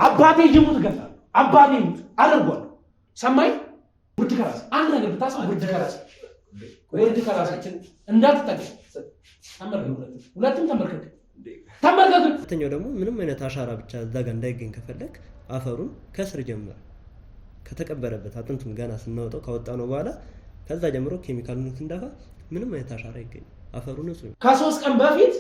አባቴ ይሙት ገፋለሁ አባቴ ይሙት አደርጓለሁ ሰማይ ውርድ ከራስ አንድ ነገር ብታስብ ውርድ ከራሳችን እንዳትጠቀም ሁለቱም ተመርከክ ሁለተኛው ደግሞ ምንም አይነት አሻራ ብቻ እዛ ጋር እንዳይገኝ ከፈለክ አፈሩን ከስር ጀምር ከተቀበረበት አጥንቱን ገና ስናወጣው ካወጣነው በኋላ ከዛ ጀምሮ ኬሚካሉን እንዳፋ ምንም አይነት አሻራ አይገኝ አፈሩን እሱ ከ3 ቀን በፊት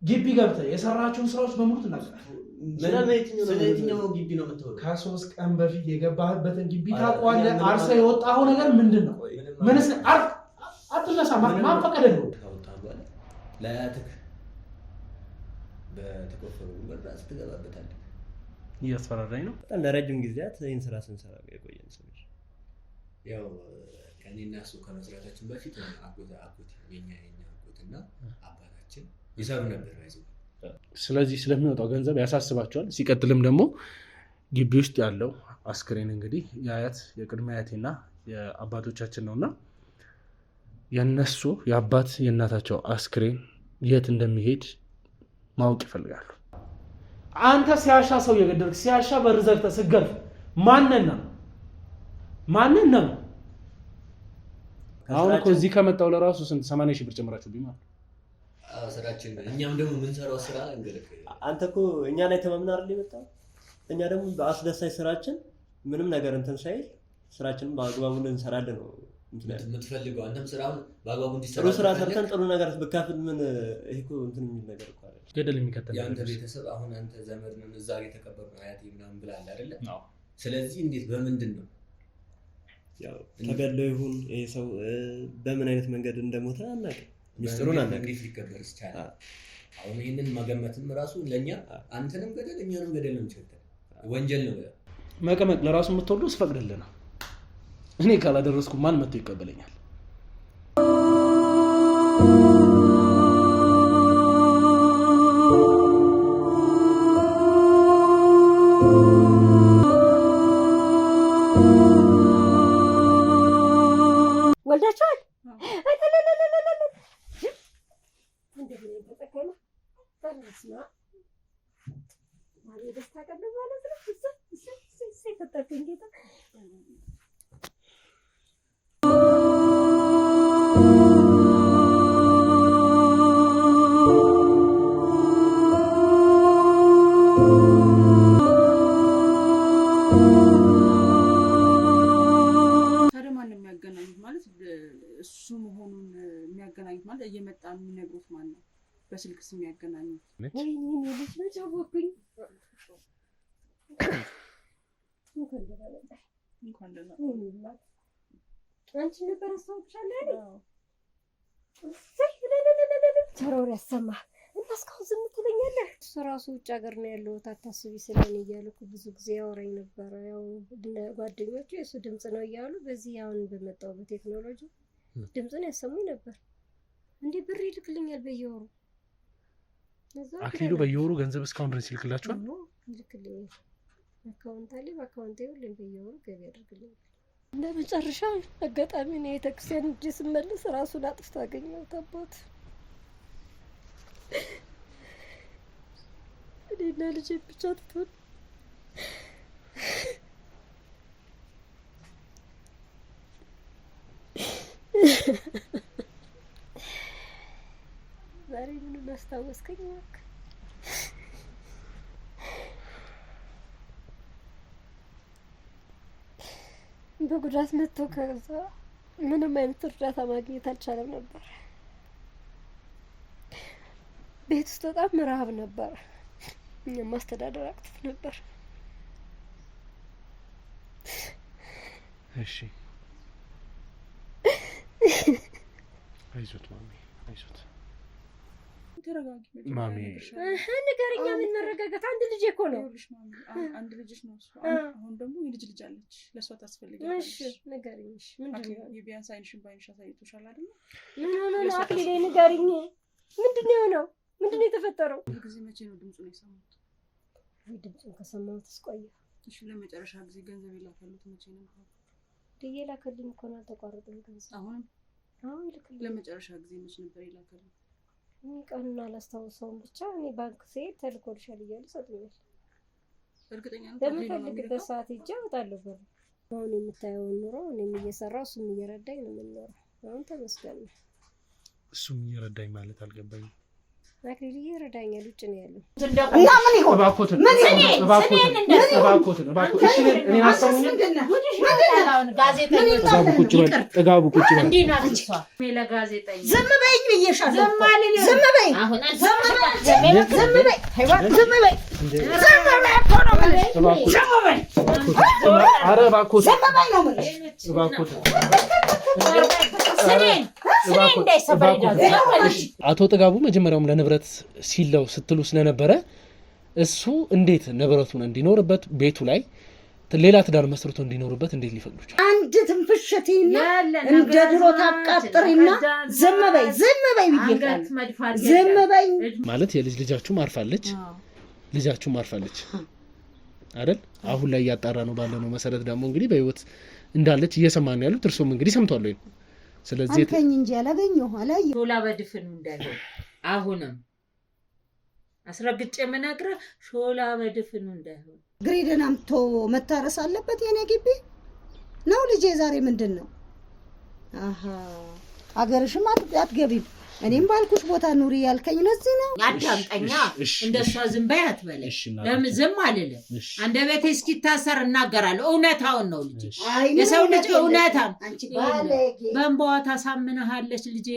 ግቢ ገብተህ የሰራቸውን ስራዎች በሙሉ ትናገራለህ ስለየትኛው ግቢ ነው የምትወጣው ከ3 ቀን በፊት የገባህበትን ግቢ ታውቀዋለህ አርሰ የወጣው ነገር ምንድነው ምንስ አትነሳ ማን ፈቀደልህ ለአያትክ በተቆፈሩ በራስ ትገባበታለህ እያስፈራራኝ ነው በጣም ለረጅም ጊዜያት ይሄን ስራ ስንሰራ የቆየን ሰዎች ያው ከኔና እሱ ከመስራታችን በፊት አጎት የኛ አጎትና አባታችን ይሰሩ ነበር አይዘው ስለዚህ ስለሚወጣው ገንዘብ ያሳስባቸዋል ሲቀጥልም ደግሞ ግቢ ውስጥ ያለው አስክሬን እንግዲህ የአያት የቅድመ አያቴና የአባቶቻችን ነውና የነሱ የአባት የእናታቸው አስክሬን የት እንደሚሄድ ማወቅ ይፈልጋሉ አንተ ሲያሻ ሰው የገደልክ ሲያሻ በርዘግተ ስገፍ ማንነና አሁን እኮ እዚህ ከመጣው ለራሱ ስንት 80 ሺህ ብር ጨምራችሁብኝ ማለት ስራችን እኛም ደግሞ ምን ሰራው ስራ እንግዲህ አንተ እኮ እኛ ላይ ተማምናር ሊመጣው እኛ ደግሞ በአስደሳች ስራችን ምንም ነገር እንትን ሳይል ስራችንን በአግባቡ እንሰራለን ነው የምትፈልገው አንተም ስራውን በአግባቡ እንዲሰራ ጥሩ ስራ ሰርተን ጥሩ ነገር በካፍል ምን ይሄ እንትን የሚል ነገር እኮ አይደል ገደል የሚከተል ያንተ ቤተሰብ አሁን አንተ ዘመድ ነው እዛ የተቀበሩ አያቴ ምናምን ብላል አይደለ ስለዚህ እንዴት በምንድን ነው ያው ተገለው ይሁን ይሄ ሰው በምን አይነት መንገድ እንደሞተ አናውቅም ሚስጥሩን አናውቅም እንዴት ሊከበር ይችላል አሁን ይሄንን ማገመትም ራሱ ለኛ አንተንም ገደል እኛንም ገደል ነው ይችላል ወንጀል ነው መቀመቅ ለራሱ የምትወዱ ስፈቅድልና እኔ ካላደረስኩ ማን መጥቶ ይቀበለኛል ወልዳችኋል እሱ መሆኑን የሚያገናኙት ማለት እየመጣ የሚነግሩት ማን ነው በስልክስ የሚያገናኙት ወይኔ ልጅ ነው ጃወኩኝ እንኳን ደህና አንቺ ነበር አስተውቻለሁ አይደል ተሮር ያሰማ እንታስካው ዝም ትለኛለህ ራሱ ውጭ ሀገር ነው ያለው ታታስቢ ስለኔ እያልኩ ብዙ ጊዜ ያወራኝ ነበር ያው ጓደኞቹ የሱ ድምጽ ነው እያሉ በዚህ አሁን በመጣው በቴክኖሎጂ ድምጽን ያሰሙኝ ነበር እንዴ ብር ይልክልኛል በየወሩ አክሊሉ በየወሩ ገንዘብ እስካሁን ድረስ ይልክላችኋል ይልክልኛል አካውንት አለ በአካውንቴ ሁሌም በየወሩ ገቢ ያደርግልኛል ለመጨረሻ አጋጣሚ ነው የተክሰን እንጂ ስመለስ ራሱን አጥፍቶ አገኘሁት አባት እኔና ልጄ ብቻ ትቶን ዛሬ ምን አስታወስከኝ ወክ በጉዳት መጥቶ ከዛ ምንም አይነት እርዳታ ማግኘት አልቻለም ነበር ቤት ውስጥ በጣም ረሃብ ነበር እኛም ማስተዳደር አቅቶት ነበር እሺ አይዞት ማሚ አይዞት ተረጋጊ ማሚ ንገረኛ ምን መረጋጋት አንድ ልጅ እኮ ነው አንድ ልጅ ነው አሁን ደግሞ የልጅ ልጅ አለች ለሷ ታስፈልጋለች እሺ ንገረኝሽ ምንድነው የቢያንስ አይንሽን ባይንሽ አሳይቶሻል አይደል ምን ሆነ ነው አክሊሌ ንገረኝ ምንድነው ነው ምንድነው የተፈጠረው ጊዜ መቼ ነው ድምጹን የሰማሁት ድምጹን ከሰማሁት እስቆየ እሺ ለመጨረሻ ጊዜ ገንዘብ ይላካሉት መቼ ነው ይላከልኝ እኮ ነው ተቋረጠኝ ገንዘብ አሁን ይልክልኝ ለመጨረሻ ጊዜ መቼ ነበር ይላከልኝ ቀኑን አላስታውሰውም ብቻ እኔ ባንክ ስሄድ ተልኮልሻል እያሉ ሰጡኛል እርግጠኛ ነው በምፈልግበት ሰዓት ሄጄ አወጣለሁ ብር። አሁን የምታየውን ኑሮ እኔም እየሰራሁ እሱም እየረዳኝ ነው የምንኖረው። አሁን ተመስገን ነው። እሱም እየረዳኝ ማለት አልገባኝም። አክሊል ይረዳኛል፣ ውጭ ነው ያለው። እና ምን ይሆን እባክዎትን እኔን አሰሙኝ። ጋዜጠኞች ጥጋቡ ቁጭ በል እንዲህ ናት እሷ። ለጋዜጠኛ ዝም በይኝ ብዬሻለሁ። ዝም በይ ኧረ እባክዎትን ዝም በይ ነው የምልሽ። አቶ ጥጋቡ መጀመሪያውም ለንብረት ሲለው ስትሉ ስለነበረ እሱ እንዴት ንብረቱን እንዲኖርበት ቤቱ ላይ ሌላ ትዳር መስርቶ እንዲኖርበት እንዴት ሊፈቅዱ ይችላል? አንድ ትንፍሽቲና እንደ ድሮ ታቃጥሪና ዝም በይ ብዬሻለሁ። ዝም በይ ማለት ልጃችሁ ማርፋለች፣ ልጃችሁ ማርፋለች አይደል? አሁን ላይ እያጣራ ነው ባለነው መሰረት ደግሞ እንግዲህ በህይወት እንዳለች እየሰማን ነው ያሉት። እርሱም እንግዲህ ሰምቷል ወይ? ስለዚህ አንተኝ እንጂ አላገኘሁ አላየሁ ሾላ በድፍኑ እንዳይሆን አሁንም አስረግጬ የምነግርህ ሾላ በድፍኑ እንዳይሆን። ግሬደን አምጥቶ መታረስ አለበት የኔ ግቢ ነው ልጄ። ዛሬ ምንድን ነው? አሃ አገርሽም አትገቢም። እኔም ባልኩሽ ቦታ ኑሪ ያልከኝ ለዚህ ነው። አዳምጠኛ እንደሷ ዝም በይ አትበለሽ። ለምን ዝም አልልም? አንደበቴ እስኪታሰር እናገራለሁ። እውነታውን ነው ልጄ። የሰው ልጅ እውነታን በእንባዋ ታሳምንሃለች ልጄ።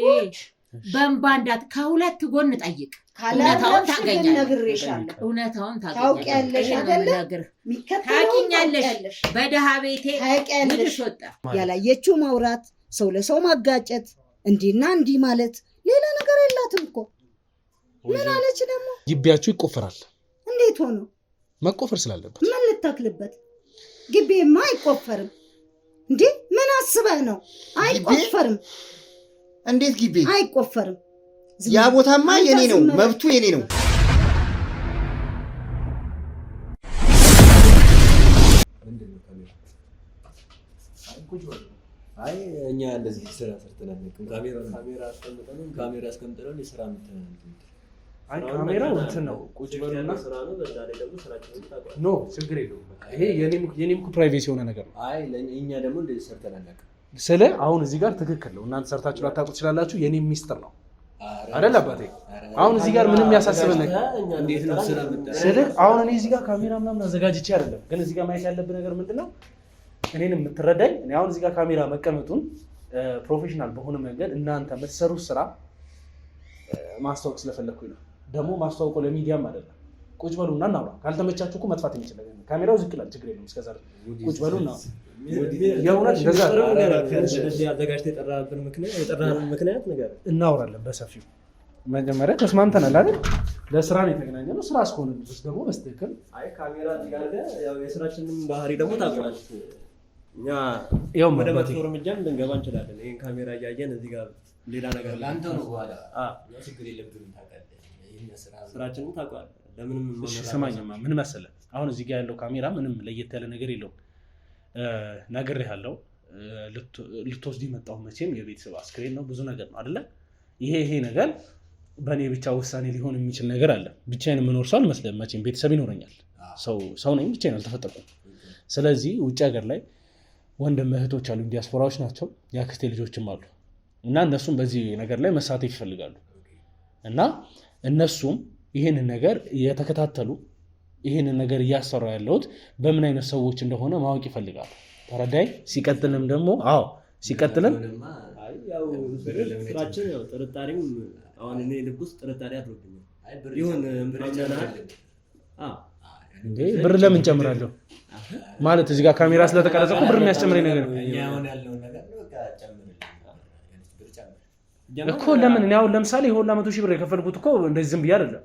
በእንባ ከሁለት ጎን ጠይቅ። እውነታውን ታገኛለሽ። እውነታውን ታውቂያለሽ አይደል? ታውቂኛለሽ። በደሃ ቤቴ ምንሽ ወጣ። ያላየችው ማውራት፣ ሰው ለሰው ማጋጨት፣ እንዲህና እንዲህ ማለት ሌላ ነገር የላትም እኮ። ምን አለች ደግሞ? ግቢያችሁ ይቆፈራል። እንዴት ሆኖ? መቆፈር ስላለበት። ምን ልታክልበት? ግቢማ አይቆፈርም እንዴ? ምን አስበህ ነው? አይቆፈርም። እንዴት ግቢ አይቆፈርም? ያ ቦታማ የኔ ነው፣ መብቱ የኔ ነው። አይ እኛ እንደዚህ ስራ ሰርተናል። ካሜራ አስቀምጠን የስራ አይ ካሜራው እንትን ነው ቁጭ በሉና ስራ ነው። በዛ ላይ ደግሞ ስራችንን ታውቃለህ። ኖ ችግር የለውም። ይሄ የኔም ፕራይቬሲ የሆነ ነገር ነው። አይ እኛ ደግሞ እንደዚህ ሰርተናል። ስለ አሁን እዚህ ጋር ትክክል ነው። እናንተ ሰርታችሁ ላታውቁ ትችላላችሁ። የኔም ሚስጥር ነው አይደል አባቴ? አሁን እዚህ ጋር ምንም ያሳስበን ነገር እንዴት ነው ስራ መጣ ስለ አሁን እኔ እዚህ ጋር ካሜራ ምናምን አዘጋጅቼ አይደለም። ግን እዚህ ጋር ማየት ያለብን ነገር ምንድነው? እኔንም የምትረዳኝ እኔ አሁን እዚህ ጋር ካሜራ መቀመጡን ፕሮፌሽናል በሆነ መንገድ እናንተ የምትሰሩት ስራ ማስተዋወቅ ስለፈለኩኝ ነው። ደግሞ ማስተዋወቁ ለሚዲያም አይደለም። ቁጭ በሉና እናውራ። ካልተመቻችሁ እኮ መጥፋት የሚችል ነገር ነው። ካሜራው ዝቅ ይላል፣ ችግር የለውም። እስከዛ ቁጭ በሉና የእውነት እንደዛ አዘጋጅተህ የጠራህበት ምክንያት ነገር እናወራለን በሰፊው። መጀመሪያ ተስማምተናል አይደል? ለስራ ነው የተገናኘነው። ስራ እስከሆነ ድረስ ደግሞ በስትክክል አይ ካሜራ ጋር ያው የስራችንን ባህሪ ደግሞ ታውቃለህ። እኛ ያው ወደ መጥፎ እርምጃ ልንገባ እንችላለን። ይሄን ካሜራ እያየን እዚህ ጋር ሌላ ነገር ላንተ ነው በኋላ ችግር የለብንም። ታውቃለህ ይሄን ስራችንን ታውቃለህ። ለምንም ስማኝማ ምን መሰለህ፣ አሁን እዚህ ጋር ያለው ካሜራ ምንም ለየት ያለ ነገር የለውም። ነግሬሃለሁ። ልትወስድ የመጣው መቼም የቤተሰብ አስክሬን ነው፣ ብዙ ነገር ነው አይደለ? ይሄ ነገር በእኔ ብቻ ውሳኔ ሊሆን የሚችል ነገር አለ። ብቻዬን የምኖር ሰው አልመስልም። መቼም ቤተሰብ ይኖረኛል። ሰው ነኝ፣ ብቻዬን አልተፈጠርኩም። ስለዚህ ውጭ ሀገር ላይ ወንድም እህቶች አሉ፣ ዲያስፖራዎች ናቸው፣ የአክስቴ ልጆችም አሉ እና እነሱም በዚህ ነገር ላይ መሳተፍ ይፈልጋሉ እና እነሱም ይህንን ነገር የተከታተሉ ይህንን ነገር እያሰራ ያለሁት በምን አይነት ሰዎች እንደሆነ ማወቅ ይፈልጋሉ። ተረዳይ። ሲቀጥልም ደግሞ ሲቀጥልም ያው ስራችን ያው ጥርጣሬም አሁን እኔ ልብ ውስጥ ጥርጣሬ አድሮብኛል። ይሁን ብር ለምን ጨምራለሁ ማለት እዚህ ጋር ካሜራ ስለተቀረጸ እኮ ብር የሚያስጨምረኝ ነገር ነው እኮ። ለምን እኔ አሁን ለምሳሌ የሆላ 100,000 ብር የከፈልኩት እኮ እንደዚህ ዝም ብዬ አይደለም።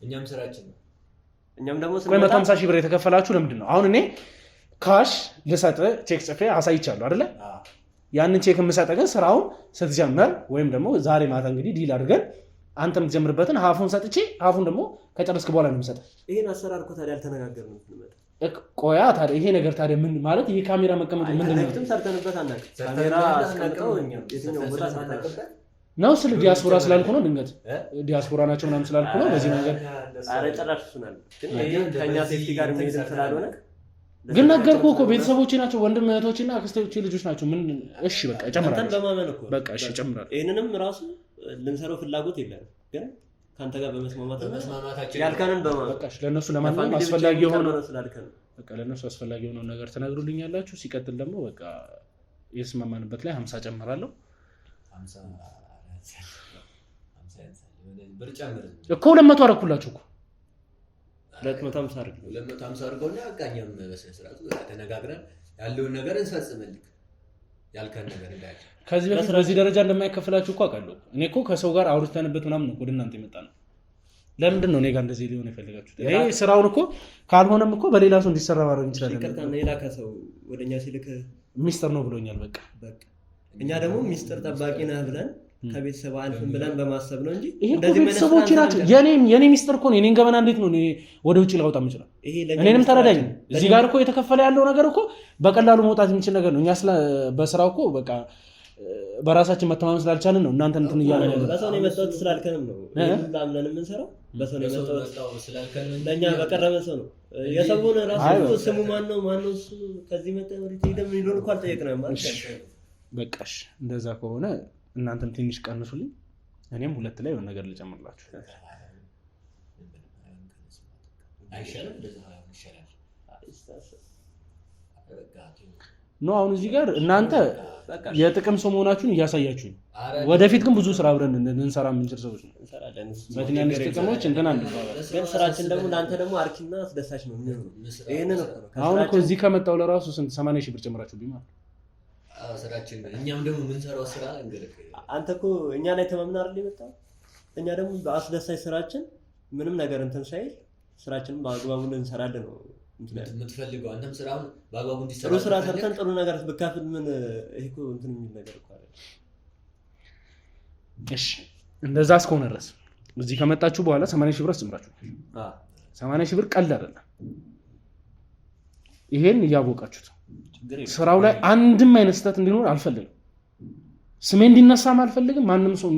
እኛም ስራችን ነው። እኛም ደግሞ 150,000 ብር የተከፈላችሁ ለምንድን ነው? አሁን እኔ ካሽ ልሰጥ ቼክ ጽፌ አሳይቻለሁ አይደለ? ያንን ቼክ የምሰጠህ ግን ስራውን ስትጀምር ወይም ደግሞ ዛሬ ማታ እንግዲህ ዲል አድርገን አንተ የምትጀምርበትን ሀፉን ሰጥቼ ሀፉን ደግሞ ከጨረስክ በኋላ ነው የምሰጠህ። ይሄን አሰራር እኮ ታዲያ አልተነጋገርንም። ቆያ ታዲያ ይሄ ነገር ታዲያ ምን ማለት ይሄ ካሜራ መቀመጡ ምንድን ነው? ሰርተንበት አናውቅም። ካሜራ አስቀምጠው የትኛው ቦታ ሰርተንበት ነው ስለ ዲያስፖራ ስላልኩ ነው። ድንገት ዲያስፖራ ናቸው ምናምን ስላልኩ ነው። በዚህ መንገድ ኧረ ጭራሽ እሱናል ግን ይሄ ከኛ ሴፍቲ ጋር የሚሄድም ስላልሆነ ግን ነገርኩህ እኮ ቤተሰቦቼ ናቸው፣ ወንድም እህቶቼና አክስቶቼ ልጆች ናቸው። ምን እሺ በቃ እጨምራለሁ። አንተን በማመን እኮ በቃ እሺ እጨምራለሁ። ይሄንንም ራሱ ልንሰራው ፍላጎት የለም፣ ግን ካንተ ጋር በመስማማታችን ያልከንን በማመን በቃ እሺ ለነሱ ለማንኛውም አስፈላጊ የሆነው በቃ ለነሱ አስፈላጊ የሆነው ነገር ተነግሩልኛላችሁ። ሲቀጥል ደግሞ በቃ የስማማንበት ላይ 50 ጨምራለሁ። 50 እኮ 200 አደረኩላችሁ እኮ 250 አድርግ 250 አድርገውና አቃኛም በስነ ስርዓቱ ተነጋግረን ያለውን ነገር እንፈጽምልክ ያልከን ነገር እንዳለ ከዚህ በፊት በዚህ ደረጃ እንደማይከፈላችሁ እኮ አውቃለሁ። እኔ እኮ ከሰው ጋር አውርተንበት ምናምን ነው ወደ እናንተ የመጣ ነው። ለምንድን ነው እኔ ጋር እንደዚህ ሊሆን የፈለጋችሁት? እኔ ስራውን እኮ ካልሆነም እኮ በሌላ ሰው እንዲሰራ ማድረግ እንችላለን። ይቅርታ ነው ሌላ ከሰው ወደኛ ሲልክ ሚስጥር ነው ብሎኛል። በቃ እኛ ደግሞ ሚስጥር ጠባቂ ነህ ብለን ከቤተሰብ አልፈን ብለን በማሰብ ነው እንጂ እንደዚህ ቤተሰቦች ናቸው። የኔ ሚስጥር እኮ ነው። የኔን ገበና እንዴት ነው ወደ ውጪ ላውጣ የምችለው? እኔንም ተረዳኝ። እዚህ ጋር እኮ የተከፈለ ያለው ነገር እኮ በቀላሉ መውጣት የሚችል ነገር ነው። እኛ በስራው እኮ በቃ በራሳችን መተማመን ስላልቻልን ነው እናንተ እንትን እያለ ነው። በሰው ነው የመጣሁት ስላልከንም ነው ሁላምን የምንሰራው። በሰው ነው የመጣሁት ስላልከንም ለኛ በቀረበ ሰው ነው። የሰውን ራሱ ስሙ ማን ነው እሱ ከዚህ መጣ ወደ ሄደም ይሉን እንኳን አልጠየቅንም ማለት ነው። በቃሽ እንደዛ ከሆነ እናንተም ትንሽ ቀንሱልኝ፣ እኔም 2 ላይ የሆነ ነገር ልጨምርላችሁ። አይሻልም? እንደዛ ይሻላል ነው። አሁን እዚህ ጋር እናንተ የጥቅም ሰው መሆናችሁን እያሳያችሁኝ፣ ወደፊት ግን ብዙ ስራ አብረን እንሰራ የምንችል ሰዎች ነው። በትናንሽ ጥቅሞች እንትን አንባባል፣ ግን ስራችን ደግሞ ለአንተ ደግሞ አርኪና አስደሳች ነው የሚሆነው። ይሄንን አሁን እኮ እዚህ ከመጣው ለራሱ ስንት 80 ሺህ ብር ጨምራችሁብኝ ማለት ስራችን እኛም ደግሞ የምንሰራው ስራ እንግዲህ አንተ እኮ እኛ ላይ ተማምናር ሊመጣው እኛ ደግሞ በአስደሳች ስራችን ምንም ነገር እንትን ሳይል ስራችንን በአግባቡ እንሰራለን ነው የምትፈልገው። አንተም ስራውን በአግባቡ እንዲሰራ ጥሩ ስራ ሰርተን ጥሩ ነገር ብካፍል ምን ይሄ እኮ እንትን የሚል ነገር እኮ አይደል? እሺ እንደዛ እስከሆነ ድረስ እዚህ ከመጣችሁ በኋላ 80 ሺህ ብር አስጨምራችሁ 80 ሺህ ብር ቀላል አይደለም። ይሄን እያወቃችሁት ስራው ላይ አንድም አይነት ስህተት እንዲኖር አልፈልግም። ስሜ እንዲነሳም አልፈልግም። ማንም ሰው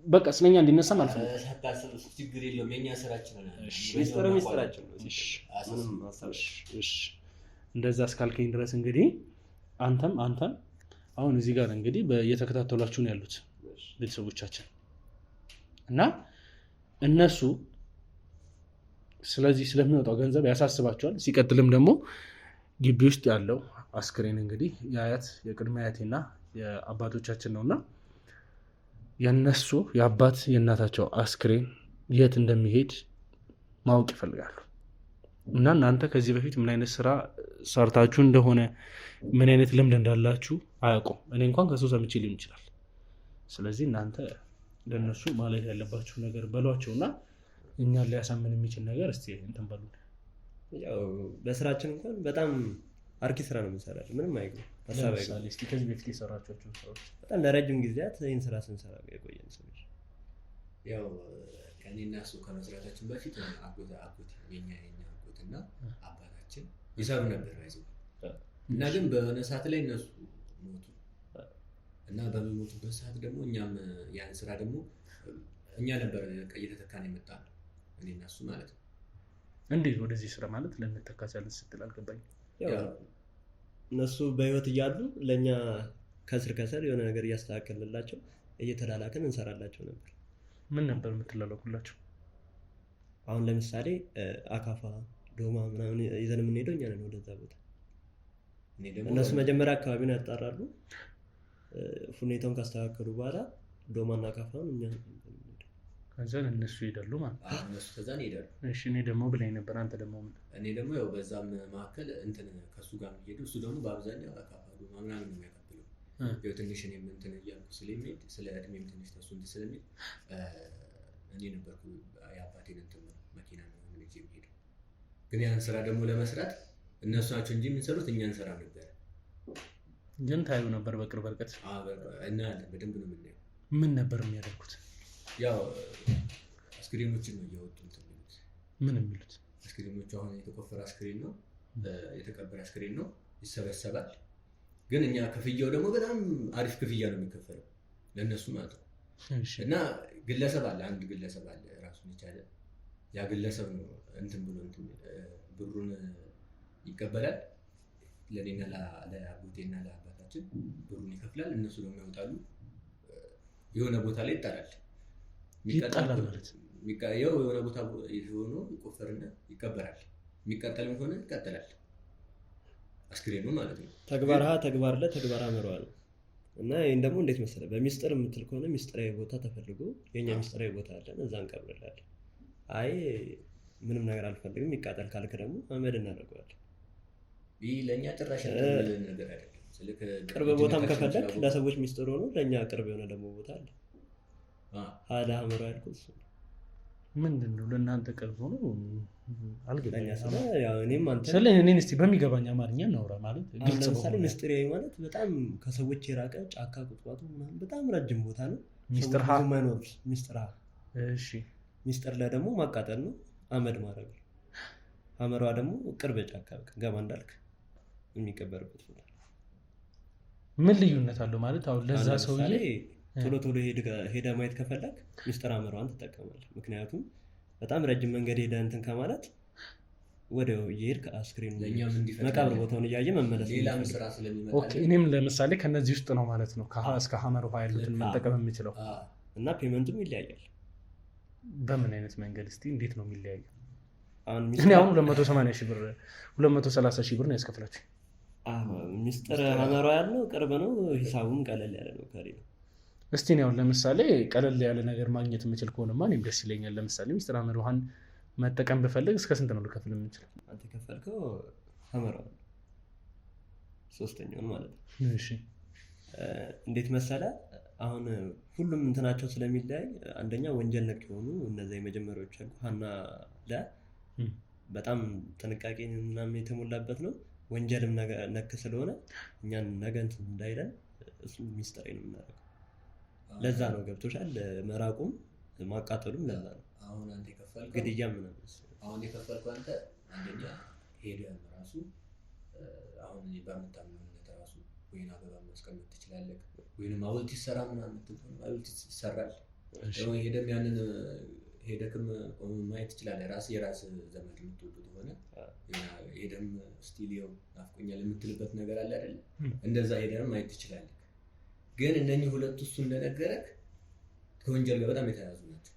በቃ ስለኛ እንዲነሳም አልፈልግም። ችግር የለውም የኛ ስራችን ነው። ሚስጥራችን ነው። እሺ እንደዛ እስካልከኝ ድረስ እንግዲህ አንተም አሁን እዚህ ጋር እንግዲህ እየተከታተሏችሁ ነው ያሉት ቤተሰቦቻችን እና እነሱ ስለዚህ ስለሚወጣው ገንዘብ ያሳስባቸዋል። ሲቀጥልም ደግሞ ግቢ ውስጥ ያለው አስክሬን እንግዲህ የአያት የቅድመ አያቴና የአባቶቻችን ነውና የነሱ የአባት የእናታቸው አስክሬን የት እንደሚሄድ ማወቅ ይፈልጋሉ። እና እናንተ ከዚህ በፊት ምን አይነት ስራ ሰርታችሁ እንደሆነ ምን አይነት ልምድ እንዳላችሁ አያውቁም። እኔ እንኳን ከሰው ሰምቼ ሊሆን ይችላል። ስለዚህ እናንተ ለነሱ ማለት ያለባችሁ ነገር በሏቸውና እኛን ሊያሳምን የሚችል ነገር እስቲ እንትን በሉ። ያው በስራችን እንኳን በጣም አርኪ ስራ ነው የምንሰራው። ምንም አይገርም ሐሳብ አይገርም። እስቲ ከዚህ በፊት የሰራችኋቸው ስራዎች በጣም ለረጅም ጊዜያት ይሄን ስራ ስንሰራ የቆየን ሰዎች ያው ከኔና እሱ ከመስራታችን በፊት አጎት የኛ አጎትና አባታችን ይሰሩ ነበር አይዘው እና ግን በሆነ ሰዓት ላይ እነሱ ሞቱ እና በሚሞቱበት ሰዓት ደግሞ እኛም ያን ስራ ደግሞ እኛ ነበር እየተተካን የመጣነው እኔና እሱ ማለት ነው። እንዴት ወደዚህ ስራ ማለት ለምትተካቻለህ ስትል አልገባኝም። ያው እነሱ በህይወት እያሉ ለኛ ከስር የሆነ ነገር እያስተካከልላቸው እየተላላከን እንሰራላቸው ነበር። ምን ነበር የምትላላኩላቸው? አሁን ለምሳሌ አካፋ፣ ዶማ ምናምን ይዘን የምንሄደው እኛ ነን ወደዛ ቦታ። እነሱ መጀመሪያ አካባቢውን ያጣራሉ። ሁኔታውን ካስተካከሉ በኋላ ዶማና አካፋውን እኛ ከዛ እነሱ ይሄዳሉ ማለት ነው። እነሱ ከዛን ይሄዳሉ። እሺ እኔ ደግሞ ብላኝ ነበር። አንተ ደግሞ ምን? እኔ ደግሞ ያው በዛም መካከል እንትን ከሱ ጋር እየሄዱ እሱ ደግሞ በአብዛኛው አካፋ ዶማ ምናምን ነው የሚያቀብለው። ያው ትንሽ እኔም እንትን እያልኩ ስለሚሄድ ስለ እድሜም ትንሽ ተሱ እንትን ስለሚሄድ እኔ ነበርኩ የአባቴን እንትን መኪና ነው ልጅ የሚሄደው። ግን ያን ስራ ደግሞ ለመስራት እነሱ ናቸው እንጂ የምንሰሩት እኛ እንሰራ ነበር። ግን ታዩ ነበር በቅርብ ርቀት እና በደንብ ነው የምናየው። ምን ነበር የሚያደርጉት? ያው አስክሬኖችን ነው እያወጡ እንትን የሚሉት። ምን የሚሉት? አስክሬኖቹ አሁን የተቆፈረ አስክሬን ነው የተቀበረ አስክሬን ነው ይሰበሰባል። ግን እኛ ክፍያው ደግሞ በጣም አሪፍ ክፍያ ነው የሚከፈለው ለእነሱ ማለት ነው። እና ግለሰብ አለ፣ አንድ ግለሰብ አለ ራሱን የቻለ ያ ግለሰብ ነው እንትን ብሎ ብሩን ይቀበላል። ለኔና ለአጎቴና ለአባታችን ብሩን ይከፍላል። እነሱ ደግሞ ያወጣሉ። የሆነ ቦታ ላይ ይጣላል ማለት ያው የሆነ ቦታ ሆኖ ይቆፈርና ይቀበራል። የሚቃጠልም ከሆነ ይቃጠላል አስክሬኑ ማለት ነው። ተግባር ለተግባር አመረዋል። እና ይሄን ደግሞ እንዴት መሰለህ በሚስጥር የምትል ከሆነ ሚስጥራዊ ቦታ ተፈልጎ የኛ ሚስጥራዊ ቦታ አለን እዛ እንቀብርላለን። አይ ምንም ነገር አልፈልግም ይቃጠል ካልክ ደግሞ አመድ እናደርገዋለን። ይህ ለእኛ ጭራሽ ነገር አይደለም። ቅርብ ቦታም ከፈለክ ለሰዎች ሚስጥር ሆኖ ለእኛ ቅርብ የሆነ ደግሞ ቦታ አለ። ሀዳ አመራ ያልኩት እሱ ምንድን ነው ለእናንተ ቅርብ ሆኖ እኔም እስኪ በሚገባኝ አማርኛ እናውራ። ማለት ግልጽ ለምሳሌ ሚስጥራዊ ማለት በጣም ከሰዎች የራቀ ጫካ ቁጥቋጦ ምናምን በጣም ረጅም ቦታ ነው። ሚስጥር ማይኖር ሚስጥር ሚስጥር ላይ ደግሞ ማቃጠል ነው፣ አመድ ማድረግ ነው። አመሯ ደግሞ ቅርብ ጫካ ገባ እንዳልክ የሚቀበርበት ቦታ። ምን ልዩነት አለው ማለት አሁን ለዛ ሰውዬ ቶሎ ሄደ ማየት ከፈለክ ሚስጥር አመሯን ትጠቀማለህ። ምክንያቱም በጣም ረጅም መንገድ ሄደ እንትን ከማለት ወዲያው እየሄድክ አስክሬኑ መቃብር ቦታውን እያየ መመለስ ሌላም ስራ ስለሚመጣ ኦኬ። እኔም ለምሳሌ ከነዚህ ውስጥ ነው ማለት ነው ከሀ እስከ ሐመር ውሃ ያሉትን መጠቀም የምችለው እና ፔመንቱም ይለያያል። በምን አይነት መንገድ እስቲ እንዴት ነው የሚለያየው? እኔ አሁን 280 ሺህ ብር 230 ሺህ ብር ነው ያስከፍላችሁ። ሚስጥር ሐመር ያለው ቅርብ ነው፣ ሂሳቡም ቀለል ያለ ነው ከሌላ። እስቲ ነው ለምሳሌ ቀለል ያለ ነገር ማግኘት የምችል ከሆነማ እኔም ደስ ይለኛል። ለምሳሌ ሚስጥር ሐመር ውሃን መጠቀም ብፈልግ እስከ ስንት ነው ልከፍል የምችለው? አንተ ከፈልከው ሐመር ውሃ ሶስተኛውን ማለት ነው። እሺ እንዴት መሰለ አሁን ሁሉም እንትናቸው ስለሚለያይ አንደኛ ወንጀል ነክ የሆኑ እነዚያ የመጀመሪያዎች አሉ። ሀና በጣም ጥንቃቄ ምናምን የተሞላበት ነው። ወንጀልም ነክ ስለሆነ እኛን ነገ እንትን እንዳይለን እሱ ሚስጥር ነው የምናደርገው። ለዛ ነው ገብቶሻል። መራቁም ማቃጠሉም ለዛ ነው። አሁን አንተ የከፈልከው ግድያ ምናምን አሁን የከፈልከው አንተ አንደኛ ሄደህ ራሱ አሁን በምታምኑነት ራሱ ወይን አበባ ማስቀመጥ ትችላለህ። ወይንም ሐውልት ይሰራ ምናምን ትልቁ ሐውልት ይሰራል። ሄደም ያንን ሄደክም ማየት ትችላለህ። የራስ ዘመድ የምትወዱት ሆነ ሄደም ስቲሊዮ ናፍቆኛል የምትልበት ነገር አለ አይደል? እንደዛ ሄደም ማየት ትችላለህ። ግን እነኚህ ሁለቱ እሱ እንደነገረክ ከወንጀል ጋር በጣም የተያያዙ ናቸው።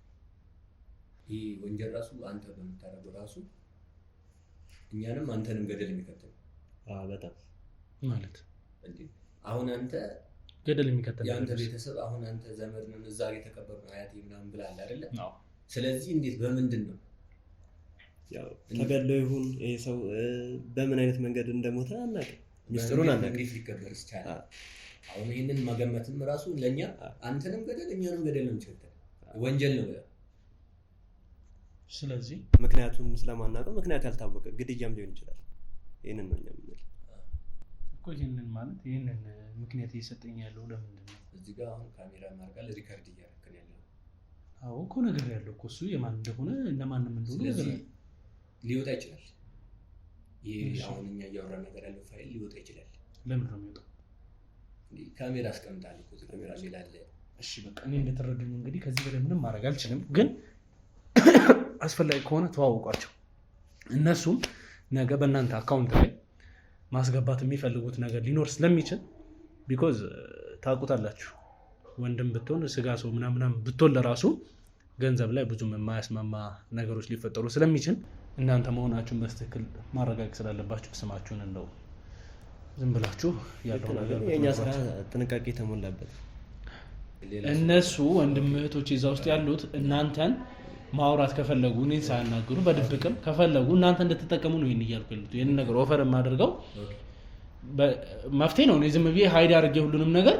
ይህ ወንጀል ራሱ አንተ በምታደርገው ራሱ እኛንም አንተንም ገደል የሚከተል በጣም ማለት እንዴ አሁን አንተ ገደል የሚከተል ያንተ ቤተሰብ አሁን አንተ ዘመድ ነን እዛ የተቀበሩ አያቴ ምናምን ብላል አይደለ? ስለዚህ እንዴት በምንድን ነው ያው ተገድሎ ይሁን ይሄ ሰው በምን አይነት መንገድ እንደሞተ አናውቅም። ሚስጥሩን አናውቅም። እንዴት ሊከበር ይችላል? አሁን ይሄንን ማገመትም ራሱ ለኛ አንተንም ገደል እኛንም ገደል ነው የሚችለው ወንጀል ነው። ስለዚህ ምክንያቱም ስለማናውቀው ምክንያት ያልታወቀ ግድያም ሊሆን ይችላል። ይሄንን ነው የምንለው እኮ። ይሄንን ማለት ይሄንን ምክንያት እየሰጠኝ ያለው ለምንድን ነው? እዚህ ጋር አሁን ካሜራ ማርጋል ሪከርድ እያደረግን ያለው አዎ እኮ ነገር ያለው እኮ እሱ የማን እንደሆነ ለማንም እንደሆነ ነገር ሊወጣ ይችላል። ይሄ አሁን እኛ እያወራን ነገር ያለው ፋይል ሊወጣ ይችላል። ለምን ነው የሚወጣው? ካሜራ አስቀምጣለሁ እኮ ካሜራ ሌላ አለ። እሺ በቃ እኔ እንደተረዱኝ እንግዲህ ከዚህ በላይ ምንም ማድረግ አልችልም። ግን አስፈላጊ ከሆነ ተዋውቋቸው። እነሱም ነገ በእናንተ አካውንት ላይ ማስገባት የሚፈልጉት ነገር ሊኖር ስለሚችል ቢኮዝ ታውቁታላችሁ፣ ወንድም ብትሆን ስጋ ሰው ምናምን ብትሆን ለራሱ ገንዘብ ላይ ብዙም የማያስማማ ነገሮች ሊፈጠሩ ስለሚችል እናንተ መሆናችሁን በትክክል ማረጋገጥ ስላለባችሁ ስማችሁን እንደው ዝም ብላችሁ ያለው ነገር የኛ ስራ ጥንቃቄ የተሞላበት። እነሱ ወንድም እህቶች እዛ ውስጥ ያሉት እናንተን ማውራት ከፈለጉ እኔን ሳያናግሩ በድብቅም ከፈለጉ እናንተ እንድትጠቀሙ ነው ይሄን እያልኩ ያሉት። ይሄን ነገር ኦፈር የማደርገው መፍትሄ ነው። እኔ ዝም ብዬ ሃይድ አድርጌ ሁሉንም ነገር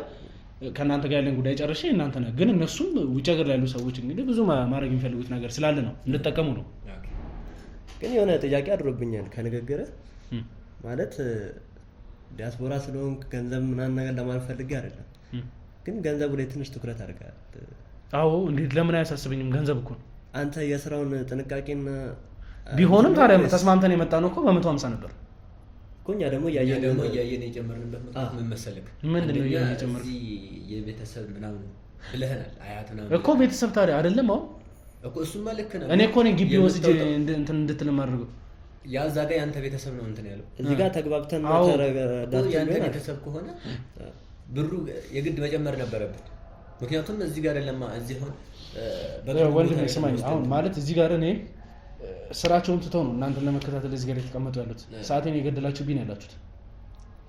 ከእናንተ ጋር ያለን ጉዳይ ጨርሼ እናንተ ነው። ግን እነሱም ውጭ ሀገር ያሉ ሰዎች እንግዲህ ብዙ ማድረግ የሚፈልጉት ነገር ስላለ ነው እንድትጠቀሙ ነው። ግን የሆነ ጥያቄ አድሮብኛል ከንግግር ማለት ዲያስፖራ ስለሆንክ ገንዘብ ምናምን ነገር ለማለት ፈልጌ አይደለም። ግን ገንዘቡ ላይ ትንሽ ትኩረት አድርጋል። አዎ እንዴት ለምን አያሳስበኝም? ገንዘብ እኮ አንተ የስራውን ጥንቃቄና ቢሆንም ታዲያ ተስማምተን የመጣ ነው እኮ በ150 ነበር እኮ። እኛ ደግሞ እያየን የጨመርንበት ምክንያት ምን መሰለህ? ምንድን ነው እያየን የጨመርነው? የቤተሰብ ምናምን ብለህናል። አያትና እኮ ቤተሰብ ታዲያ አይደለም አሁን እኮ እሱማ ልክ ነው። እኔ እኮ ነኝ ግቢ ወስጄ እንትን እንድትል ማድረገው ያ እዛ ጋር ያንተ ቤተሰብ ነው እንትን ያለው እዚህ ጋር ተግባብተን ያንተ ቤተሰብ ከሆነ ብሩ የግድ መጨመር ነበረበት። ምክንያቱም እዚህ ጋር አይደለም እዚህ ሆነ ወንድሜ ስማኝ፣ አሁን ማለት እዚህ ጋር እኔ ስራቸውን ትተው ነው እናንተን ለመከታተል እዚህ ጋር የተቀመጡ ያሉት። ሰዓቴን የገደላችሁብኝ ያላችሁት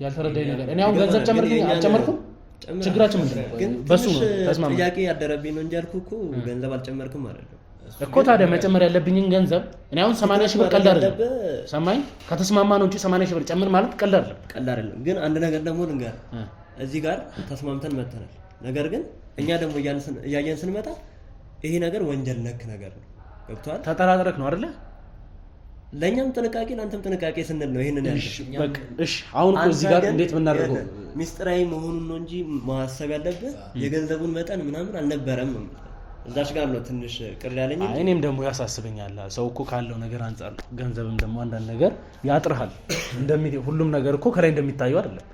ያልተረዳኝ ነገር እኔ አሁን ገንዘብ ጨምርልኝ አልጨመርኩም ችግራችን ምንድን ነው? ግን በሱ ነው ተስማማ። ጥያቄ ያደረብኝ ነው እንጂ አልኩህ እኮ ገንዘብ አልጨመርክም ማለት ነው እኮ። ታዲያ መጨመር ያለብኝን ገንዘብ እኔ አሁን 80 ሺህ ብር ቀልድ አይደለም። ሰማኝ፣ ከተስማማ ነው እንጂ 80 ሺህ ብር ጨምር ማለት ቀልድ አይደለም። ቀልድ አይደለም። ግን አንድ ነገር ደግሞ ልንገርህ፣ እዚህ ጋር ተስማምተን መተናል። ነገር ግን እኛ ደግሞ እያየን ስንመጣ ይሄ ነገር ወንጀል ነክ ነገር ነው። ገብቶሃል? ተጠራጥረክ ነው አይደለ? ለኛም ጥንቃቄ ለአንተም ጥንቃቄ ስንል ነው ይሄንን ያለው። እሺ አሁን እኮ እዚህ ጋር እንዴት ብናደርገው ሚስጥራዊ መሆኑን ነው እንጂ ማሰብ ያለብህ የገንዘቡን መጠን ምናምን አልነበረም ነው። እዛሽ ጋር ነው ትንሽ ቅር ያለኝ። እኔም ደግሞ ያሳስበኛል። ሰው እኮ ካለው ነገር አንፃር ነው። ገንዘብም ደግሞ አንዳንድ ነገር ያጥርሃል። ሁሉም ነገር እኮ ከላይ እንደሚታየው አይደለም።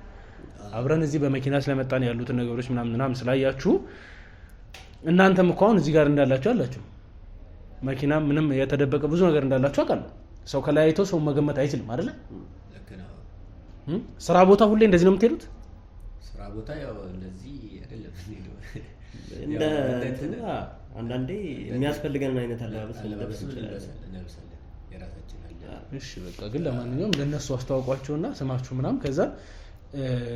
አብረን እዚህ በመኪና ስለመጣን ያሉትን ነገሮች ምናምን ስላያችሁ እናንተም እኮ አሁን እዚህ ጋር እንዳላችሁ አላችሁ። መኪና ምንም የተደበቀ ብዙ ነገር እንዳላችሁ አውቃለሁ። ሰው ከላይቶ ሰው መገመት አይችልም አይደለ? ስራ ቦታ ሁሌ እንደዚህ ነው የምትሄዱት? ስራ ቦታ ያው እንደዚህ አይደለም እንደ አንዳንዴ የሚያስፈልገን አይነት አለባበስ ልንለብስ እንችላለን። የራሳችን አለ። እሺ በቃ ግን ለማንኛውም ለነሱ አስተዋውቋቸውና ስማችሁ ምናምን ከዛ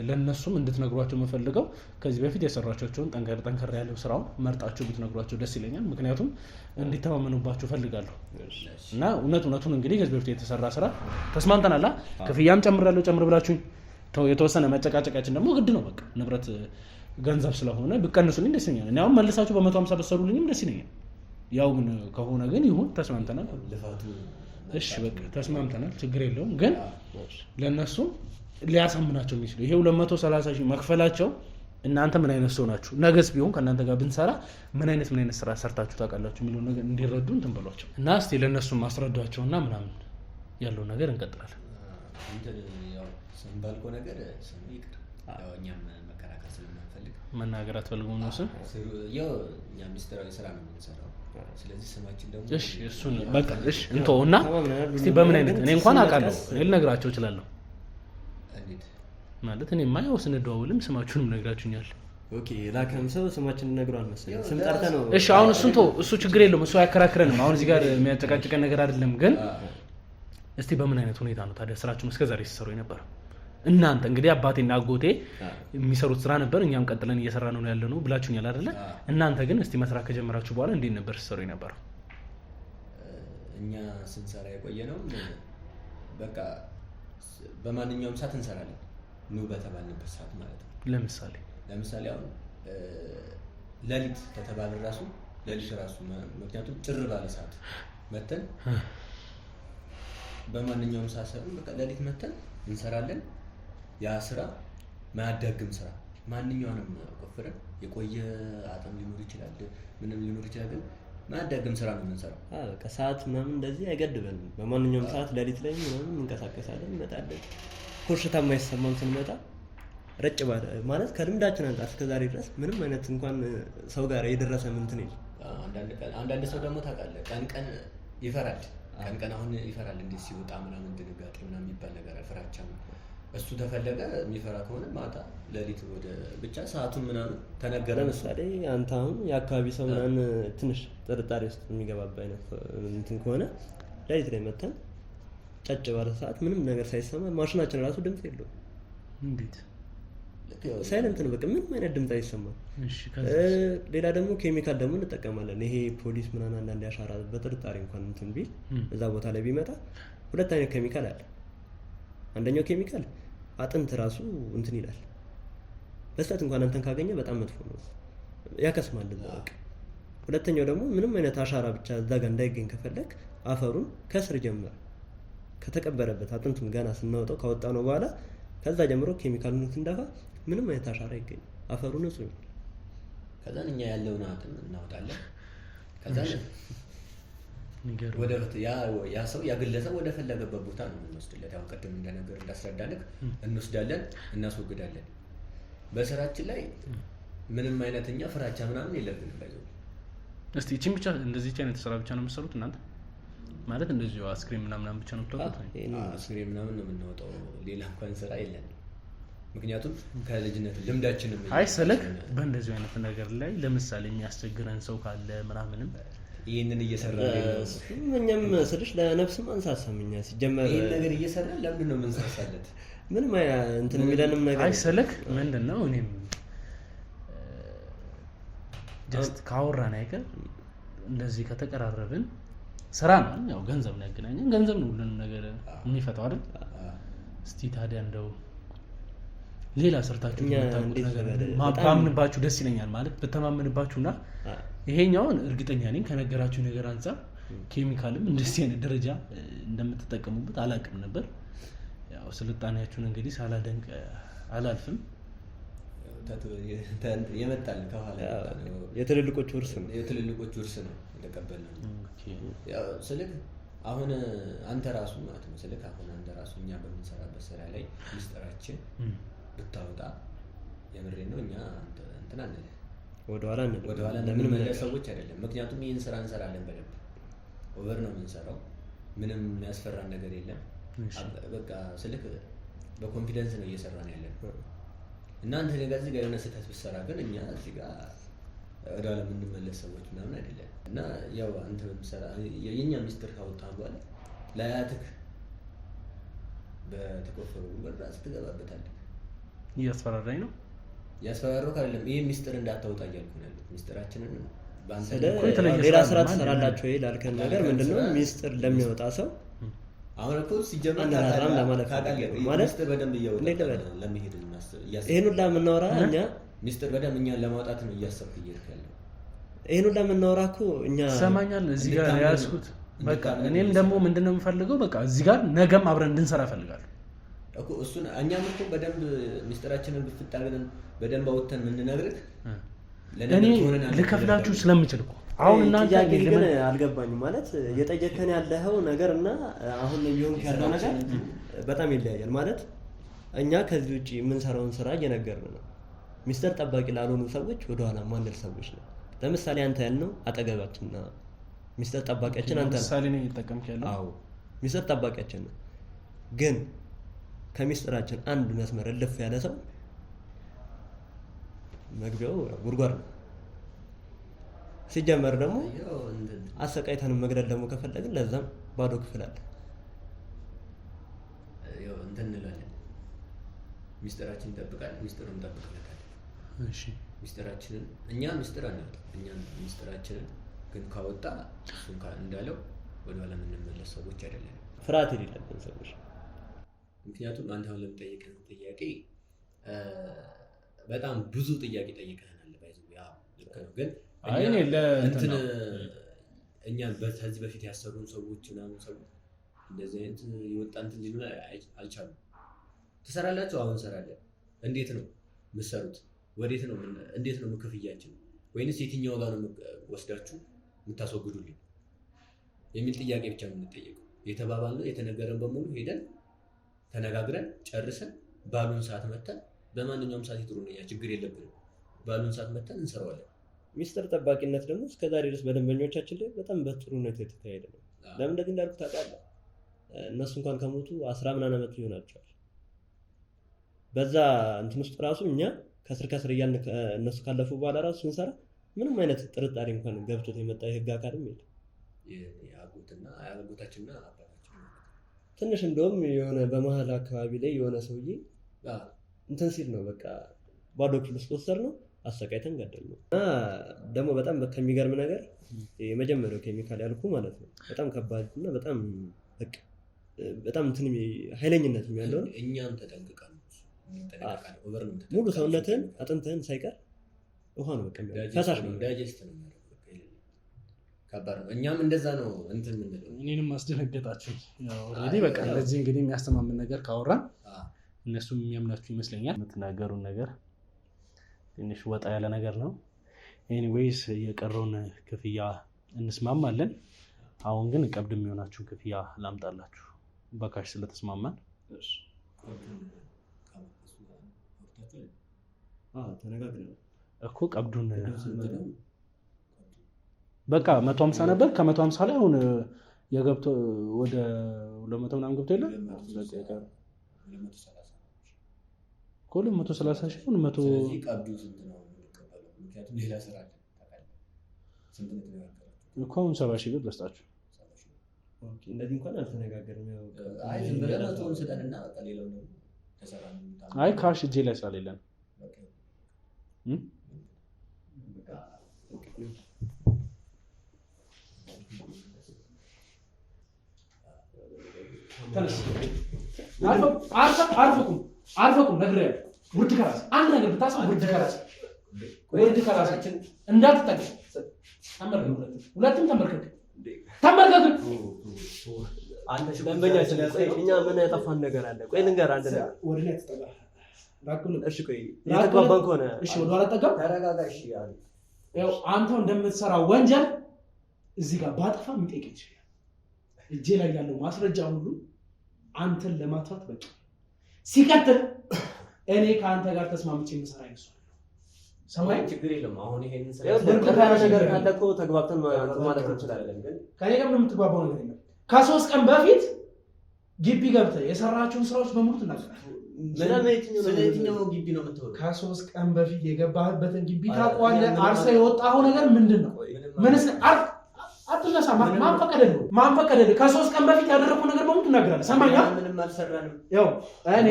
ለነሱም እንድትነግሯቸው የምፈልገው ከዚህ በፊት የሰራቸውን ጠንከር ያለው ስራውን መርጣቸው ብትነግሯቸው ደስ ይለኛል። ምክንያቱም እንዲተማመኑባቸው ፈልጋለሁ እና እውነቱን እንግዲህ ከዚህ በፊት የተሰራ ስራ ተስማምተናል። ክፍያም ጨምር ብላችሁኝ የተወሰነ መጨቃጨቃችን ደግሞ ግድ ነው። በቃ ንብረት ገንዘብ ስለሆነ ብቀንሱልኝ ደስ ይለኛል። እኔ አሁን መልሳችሁ በ150 በሰሩልኝም ደስ ይለኛል። ያው ግን ከሆነ ግን ይሁን ተስማምተናል። እሺ በቃ ተስማምተናል፣ ችግር የለውም። ግን ለነሱ ሊያሳምናቸው የሚችለው ይሄ 230 ሺህ መክፈላቸው እናንተ ምን አይነት ሰው ናችሁ፣ ነገስ ቢሆን ከእናንተ ጋር ብንሰራ ምን አይነት ስራ ሰርታችሁ ታውቃላችሁ የሚለው ነገር እንዲረዱ እንትን በሏቸው እና እስቲ ለእነሱም ማስረዷቸውና ምናምን ያለው ነገር እንቀጥላለን። ባልከው ነገር ስሙ ይቅር። እኛም መከራከር ስለማንፈልግ መናገር አትፈልጉም ነው ስም ያው እኛ ሚስጥራዊ ስራ ነው የምንሰራው። ስለዚህ ስማችን ደግሞ እሺ እሱን በቃ እሺ እንተውና እስቲ በምን አይነት እኔ እንኳን አውቃለሁ ልነግራቸው እችላለሁ ማለት እኔ ማየው ስንደዋውልም ስማችሁንም ነግራችሁኛል። ኦኬ ላከም ሰው ስማችንን ነግሯል መሰለኝ ስም ጠርተህ ነው። እሺ አሁን እሱ ችግር የለውም እሱ አያከራክረንም። አሁን እዚህ ጋር የሚያጨቃጭቀን ነገር አይደለም። ግን እስቲ በምን አይነት ሁኔታ ነው ታዲያ ስራችሁን እስከዛሬ ሲሰሩ የነበረው? እናንተ እንግዲህ አባቴና አጎቴ የሚሰሩት ስራ ነበር፣ እኛም ቀጥለን እየሰራ ነው ያለነው ብላችሁኛል አይደለ? እናንተ ግን እስቲ መስራት ከጀመራችሁ በኋላ እንዴት ነበር ሲሰሩ የነበረው? እኛ ስንሰራ የቆየ ነው በቃ በማንኛውም ሰዓት እንሰራለን ነው በተባልንበት ሰዓት ማለት ነው። ለምሳሌ አሁን ሌሊት ከተባለ ራሱ ሌሊት ራሱ ምክንያቱም ጭር ባለ ሰዓት መተን በማንኛውም ሰዓት በቃ ሌሊት መተን እንሰራለን። ያ ስራ ማያዳግም ስራ ማንኛውንም ቆፍረን የቆየ አጥም ሊኖር ይችላል ምንም ሊኖር ይችላል፣ ግን ማያዳግም ስራ ነው የምንሰራው። ከሰዓት ምናምን እንደዚህ አይገድበንም። በማንኛውም ሰዓት ሌሊት ላይ ምናምን እንቀሳቀሳለን፣ እንመጣለን። ኮሽታ የማይሰማን ስንመጣ ረጭ ማለት ከልምዳችን አንጻር እስከዛሬ ድረስ ምንም አይነት እንኳን ሰው ጋር የደረሰ ምንትን የለም። አንዳንድ ሰው ደግሞ ታውቃለህ ቀን ይፈራል። ቀን አሁን ይፈራል እንዴት ሲወጣ ምናምን ድንጋጤ ምናምን የሚባል ነገር ፍራቻ ነው። እሱ ተፈለገ የሚፈራ ከሆነ ማታ ሌሊት ወደ ብቻ ሰዓቱን ምናምን ተነገረ። ለምሳሌ አንተ አሁን የአካባቢ ሰው ምናምን ትንሽ ጥርጣሬ ውስጥ የሚገባባ አይነት እንትን ከሆነ ሌሊት ላይ መተን ጨጭ ባለ ሰዓት ምንም ነገር ሳይሰማ ማሽናችን ራሱ ድምጽ የለውም። እንዴት ሳይለንት ነው፣ በቃ ምንም አይነት ድምጽ አይሰማም። ሌላ ደግሞ ኬሚካል ደግሞ እንጠቀማለን። ይሄ ፖሊስ ምናምን አንዳንድ ያሻራ በጥርጣሬ እንኳን እንትን ቢል እዛ ቦታ ላይ ቢመጣ ሁለት አይነት ኬሚካል አለ። አንደኛው ኬሚካል አጥንት ራሱ እንትን ይላል፣ በስህተት እንኳን አንተን ካገኘ በጣም መጥፎ ነው፣ ያከስማል በቃ። ሁለተኛው ደግሞ ምንም አይነት አሻራ ብቻ እዛ ጋር እንዳይገኝ ከፈለክ አፈሩን ከስር ጀምር ከተቀበረበት አጥንቱን ገና ስናወጣው ካወጣ ነው በኋላ ከዛ ጀምሮ ኬሚካሉን እንዳፋ ምንም አይነት አሻራ አይገኝ፣ አፈሩ ንጹህ ነው። ከዛ እኛ ያለውን አጥም እናወጣለን። ከዛ ወደ ያ ሰው ያገለጸው ወደ ፈለገበት ቦታ ነው የምንወስድለት። ያው ቀደም እንደነገር እንዳስረዳልክ እንወስዳለን፣ እናስወግዳለን። በስራችን ላይ ምንም አይነተኛ ፍራቻ ምናምን የለብንም ባይዘው። እስቲ እቺን ብቻ እንደዚህ አይነት ስራ ብቻ ነው የምትሰሩት እናንተ? ማለት እንደዚህ አስክሬን ምናምን ብቻ ነው የምትወጡት? አስክሬን ምናምን ነው የምናወጣው፣ ሌላ እንኳን ስራ የለንም። ምክንያቱም ከልጅነት ልምዳችንም አይሰለክ በእንደዚህ አይነት ነገር ላይ ለምሳሌ የሚያስቸግረን ሰው ካለ ምናምንም ይሄንን እየሰራ እኛም ስልሽ ለነፍስም አንሳሳም። እኛ ሲጀመር ይሄን ነገር እየሰራ ለምንድን ነው የምንሳሳለት? ምንም እንትን የሚለንም ነገር አይሰለክ ምንድነው? እኔም ጀስት ካወራን አይቀር እንደዚህ ከተቀራረብን ስራ ነው ያው ገንዘብ ነው ያገናኘን። ገንዘብ ነው ሁሉንም ነገር የሚፈታው አይደል? እስቲ ታዲያ እንደው ሌላ ሰርታችሁ የምታውቁት ነገር ማምንባችሁ ደስ ይለኛል። ማለት በተማመንባችሁና ይሄኛውን እርግጠኛ ነኝ ከነገራችሁ ነገር አንፃር ኬሚካልም እንደዚህ አይነት ደረጃ እንደምትጠቀሙበት አላውቅም ነበር። ያው ስልጣኔያችሁን እንግዲህ ሳላደንቅ አላልፍም። የመጣል ከኋላ የትልልቆች ውርስ ነው የተቀበልነው። ያው ስልክ አሁን አንተ ራሱ ማለት ነው ስልክ አሁን አንተ ራሱ እኛ በምንሰራበት ስራ ላይ ሚስጥራችን ብታወጣ የምሬን ነው እኛ እንትና አንተ ወደኋላ ለምን ሰዎች አይደለም። ምክንያቱም ይህን ስራ እንሰራለን በደንብ ኦቨር ነው የምንሰራው። ምንም የሚያስፈራን ነገር የለም። በቃ ስልክ በኮንፊደንስ ነው እየሰራን ያለን እና አንተ ነገር እዚህ ጋር የሆነ ስህተት ብትሰራ ግን እኛ እዚህ ጋር ወደኋላ የምንመለስ ሰዎች ምናምን አይደለም። እና ያው አንተ በምሰራ የኛ ሚስጥር ካወጣህ በኋላ ለአያትህ በተቆፈሩ ጉድጓድ ራስህ ትገባበታለህ። እያስፈራራኝ ነው። ያስፈራራው አይደለም። ይሄ ሚስጥር እንዳታወጣ እያልኩ ነው ያለው። ሚስጥራችንን ባንተ ሌላ ስራ ትሰራላችሁ ወይ ላልከን ነገር ምንድነው ሚስጥር ለሚወጣ ሰው አሁን እኮ ሲጀመር አናራራም ለማለት ማለት በደንብ እያወጣ ለመሄድ ይሄን ሁላ የምናወራ እኛ ሚስጥር በደንብ እኛን ለማውጣት ነው እያሰብክ እየሄድክ ያለው። ይሄን ሁላ የምናወራ እኮ እኛ ሰማኛል እዚህ ጋር ያስኩት በቃ እኔም ደግሞ ምንድነው የምፈልገው በቃ እዚህ ጋር ነገም አብረን እንድንሰራ እፈልጋለሁ እኮ እሱን እኛም እኮ በደንብ ሚስጥራችንን ብትጣገን በደንብ አውጥተን የምንነግርህ እኔ ልከፍላችሁ ስለምችል እኮ አሁን እናንተ ግን አልገባኝም። ማለት እየጠየከን ያለው ነገር እና አሁን ሊሆን ያለው ነገር በጣም ይለያያል። ማለት እኛ ከዚህ ውጪ የምንሰራውን ስራ እየነገርን ነው። ሚስጥር ጠባቂ ላልሆኑ ሰዎች ወደኋላ ማንል ሰዎች ነው። ለምሳሌ አንተ ያልነው አጠገባችንና ሚስጥር ጠባቂያችን አንተ ነው። ምሳሌ ነው እየተጠቀምክ ያለው? አዎ ሚስጥር ጠባቂያችን ነው። ግን ከሚስጥራችን አንድ መስመር እልፍ ያለ ሰው መግቢያው ጉድጓድ ነው። ሲጀመር ደግሞ አሰቃይተን መግደል ደግሞ ከፈለግን ለዛም ባዶ ክፍል አለ። ያው እንትን እንላለን። ሚስጥራችን ይጠብቃል፣ ሚስጥሩን እንጠብቅለታለን። እሺ ሚስጥራችንን እኛ ሚስጥር አናወጣም። እኛ ሚስጥራችንን ግን ካወጣ እሱን እንዳለው ወደኋላ የምንመለስ ሰዎች አይደለም። ፍርሃት የሌለብን ሰዎች። ምክንያቱም አንተ አሁን ለምጠይቀን ጥያቄ በጣም ብዙ ጥያቄ ጠይቀናል። ባይዘው ያው ልክ ነው ግን እንትን እኛ በዚህ በፊት ያሰሩን ሰዎች ምናምን ሰው እንደዚህ አይነት የወጣ እንትን ሊሉ አልቻሉም። ትሰራላችሁ? አሁን እንሰራለን። እንዴት ነው የምትሰሩት? ወዴት ነው እንዴት ነው ክፍያችን? ወይንስ የትኛው ጋር ነው ወስዳችሁ የምታስወግዱልኝ የሚል ጥያቄ ብቻ ነው የምንጠየቀው። የተባባልነው የተነገረን በሙሉ ሄደን ተነጋግረን ጨርሰን ባሉን ሰዓት መተን በማንኛውም ሰዓት ይጥሩልኛ ችግር የለብንም። ባሉን ሰዓት መተን እንሰራዋለን። ሚስጥር ጠባቂነት ደግሞ እስከዛሬ ድረስ በደንበኞቻችን ላይ በጣም በጥሩ ሁኔታ የተካሄደ ነው። ለምን እንደዚህ እንዳልኩ ታውቃለህ? እነሱ እንኳን ከሞቱ 10 ምናምን ዓመት ይሆናቸዋል። በዛ እንትን ውስጥ ራሱ እኛ ከስር እያልን እነሱ ካለፉ በኋላ ራሱ ስንሰራ ምንም አይነት ጥርጣሬ እንኳን ገብቶት የመጣ የህግ አካልም የለም። የአጎታችንና አባታችን ትንሽ እንደውም የሆነ በመሀል አካባቢ ላይ የሆነ ሰውዬ እንትን ሲል ነው በቃ ባዶ ክፍል ውስጥ ወሰድነው አሰቃይተን ገደልነው። እና ደግሞ በጣም ከሚገርም ነገር የመጀመሪያው ኬሚካል ያልኩ ማለት ነው በጣም ከባድ እና በጣም እንትን ኃይለኝነት ያለው ነው። እኛም ተጠንቅቀን ሙሉ ሰውነትን አጥንተን ሳይቀር ውሃ ነው በቃ ፈሳሽ ነው ዳይጀስት ነው ከባድ ነው። እኛም እንደዛ ነው እንትን የምንለው። እኔንም አስደነገጣችሁ። ያው ኦልሬዲ በቃ እንደዚህ እንግዲህ የሚያስተማምን ነገር ካወራን እነሱም የሚያምናችሁ ይመስለኛል። የምትናገሩን ነገር ትንሽ ወጣ ያለ ነገር ነው። ኤኒዌይስ የቀረውን ክፍያ እንስማማለን። አሁን ግን ቀብድ የሚሆናችሁ ክፍያ ላምጣላችሁ በካሽ ስለተስማማን። ተነጋግረን እኮ ቀብዱን በቃ 150 ነበር። ከ150 ላይ አሁን የገብቶ ወደ 200 ምናምን ገብቶ የለ እኮ 230 ሺህ ነው 100 ስለዚህ ቀብዱ ስንት ነው የሚቀበለው? ምክንያቱም ሌላ ስራ አለ ታውቃለህ። ስንት ነው ያደረጋችሁ እኮ አሁን 70 ሺህ ብር ደስታችሁ። ኦኬ እንደዚህ እንኳን አልተነጋገርንም። አይ ዝም ብለህ መቶውን ስጠንና በቃ ሌላው ነው ተሰራ ነው። አይ ካሽ እጄ ላይ ስላሌለን አልፈቁም ነግሬሃለሁ። ውርድ ከራስህ አንድ ነገር ብታስብ ውርድ ከራሳችን እንዳትጠቀም። ሁለቱም ተመልከክ። አንተ ደንበኛችን እኛ ምን ያጠፋን ነገር አለ? ቆይ ልንገርህ አንድ ነገር። ወደ ላይ ተጠጋ። እሺ ቆይ የተግባባን ከሆነ እሺ ወደ ኋላ ተጠጋ። ተረጋጋ። እሺ ያው አንተው እንደምትሰራ ወንጀል እዚህ ጋር ባጠፋ የሚጠይቅ ይችላል። እጄ ላይ ያለው ማስረጃ ሁሉ አንተን ለማጥፋት በቃ። ሲቀጥል እኔ ከአንተ ጋር ተስማምቼ የምሰራ ይመስላል። ሰማይ ችግር የለም። አሁን ይሄንን ስለተቀራረ ነገር ካለ እኮ ተግባብተን ማለት እንችላለን። ግን ከኔ ጋር የምትግባባው ነገር የለም። ከ3 ቀን በፊት ግቢ ገብተህ የሰራቸውን ስራዎች በሙሉ ትናገራለህ። ስለየትኛው ግቢ ነው የምትወጣው? ከ3 ቀን በፊት የገባህበትን ግቢ ታውቀዋለህ። አርሰህ የወጣኸው ነገር ምንድን ነው? ምንስ አትነሳ። ማን ፈቀደልህ? ከ3 ቀን በፊት ያደረኩት ነገር በሙሉ ትናገራለህ። ሰማኛ? ምንም አልሰራንም። ያው እኔ